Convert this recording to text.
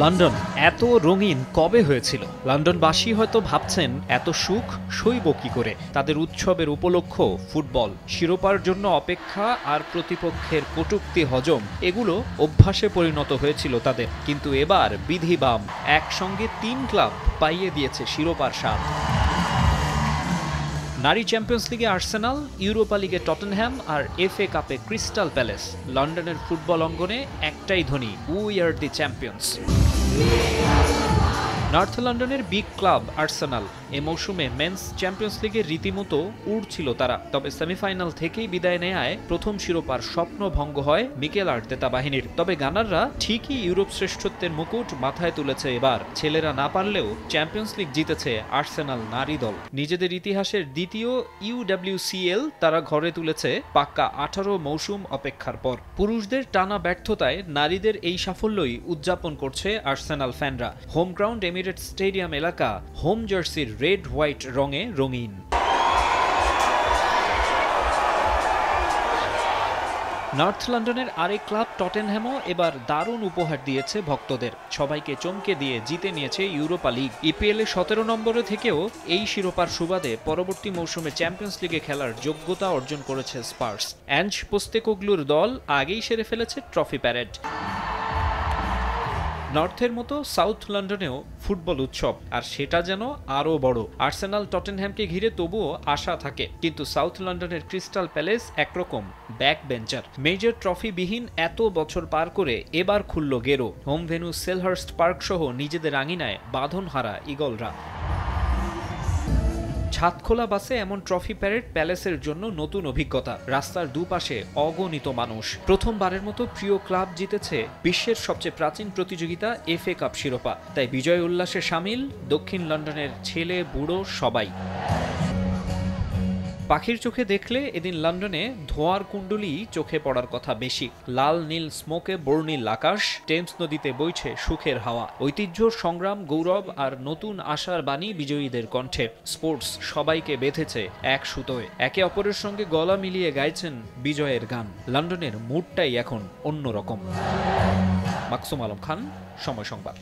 London এত রঙিন কবে হয়েছিল? লন্ডনবাসী হয়তো ভাবছেন এত সুখ সইব কি করে। তাদের উৎসবের উপলক্ষ ফুটবল, শিরোপার জন্য অপেক্ষা আর প্রতিপক্ষের কটূক্তি হজম, এগুলো অভ্যাসে পরিণত হয়েছিল তাদের। কিন্তু এবার বিধিবাম একসঙ্গে ৩ ক্লাব পাইয়ে দিয়েছে শিরোপার স্বাদ। নারী চ্যাম্পিয়ন্স লিগে আর্সেনাল, ইউরোপা লিগে টটেনহ্যাম আর FA কাপে ক্রিস্টাল প্যালেস। লন্ডনের ফুটবল অঙ্গনে একটাই ধ্বনি, we are the champions. North লন্ডনের বিগ ক্লাব আর্সেনাল এ মৌসুমে মেন্স চ্যাম্পিয়ন্স লিগে রীতিমতো উড়ছিল তারা। তবে সেমিফাইনাল থেকেই বিদায় নেয় প্রথম শিরোপার স্বপ্ন ভঙ্গ হয় মিকেল আর্তেতা বাহিনীর। তবে গানাররা ঠিকই ইউরোপ শ্রেষ্ঠত্বের মুকুট মাথায় তুলেছে এবার। ছেলেরা না পারলেও চ্যাম্পিয়ন্স লিগ জিতেছে আর্সেনাল নারী দল। নিজেদের ইতিহাসের দ্বিতীয় UWCL তারা ঘরে তুলেছে পাক্কা 18 মৌসুম অপেক্ষার পর। পুরুষদের টানা ব্যর্থতায় নারীদের এই সাফল্যই উদযাপন করছে আর্সেনাল ফ্যানরা। হোম গ্রাউন্ড এমিরেটস স্টেডিয়াম এলাকা হোম জার্সির রেড হোয়াইট রঙে রঙিন। নর্থ লন্ডনের আরেক ক্লাব টটেনহ্যামও এবার দারুণ উপহার দিয়েছে ভক্তদের। সবাইকে চমকে দিয়ে জিতে নিয়েছে ইউরোপা লিগ। EPL এ 17 নম্বরে থেকেও এই শিরোপার সুবাদে পরবর্তী মৌসুমে চ্যাম্পিয়ন্স লিগে খেলার যোগ্যতা অর্জন করেছে স্পার্স। অ্যাঞ্জ পোস্তেকোগ্লুর দল আগেই সেরে ফেলেছে ট্রফি প্যারেড। নর্থের মতো সাউথ লন্ডনেও ফুটবল উৎসব, আর সেটা যেন আরও বড়। আর্সেনাল টটেনহ্যামকে ঘিরে তবুও আশা থাকে, কিন্তু সাউথ লন্ডনের ক্রিস্টাল প্যালেস একরকম ব্যাক বেঞ্চার। মেজর ট্রফিবিহীন এত বছর পার করে এবার খুলল গেরো। হোম ভেন্যু সেলহার্স্ট পার্ক সহ নিজেদের আঙিনায় বাঁধনহারা ঈগলরা। ছাদখোলা বাসে এমন ট্রফি প্যারেড প্যালেসের জন্য নতুন অভিজ্ঞতা। রাস্তার দুপাশে অগণিত মানুষ। প্রথমবারের মতো প্রিয় ক্লাব জিতেছে বিশ্বের সবচেয়ে প্রাচীন প্রতিযোগিতা FA কাপ শিরোপা। তাই বিজয় উল্লাসে সামিল দক্ষিণ লন্ডনের ছেলে বুড়ো সবাই। পাখির চোখে দেখলে এদিন লন্ডনে ধোঁয়ার কুণ্ডলী চোখে পড়ার কথা বেশি। লাল নীল স্মোকে বর্ণিল আকাশ, টেমস নদীতে বইছে সুখের হাওয়া। ঐতিহ্য, সংগ্রাম, গৌরব আর নতুন আশার বাণী বিজয়ীদের কণ্ঠে। স্পোর্টস সবাইকে বেঁধেছে এক সুতোয়। একে অপরের সঙ্গে গলা মিলিয়ে গাইছেন বিজয়ের গান। লন্ডনের মুডটাই এখন অন্যরকম। মাকসুম আলম খান, সময় সংবাদ।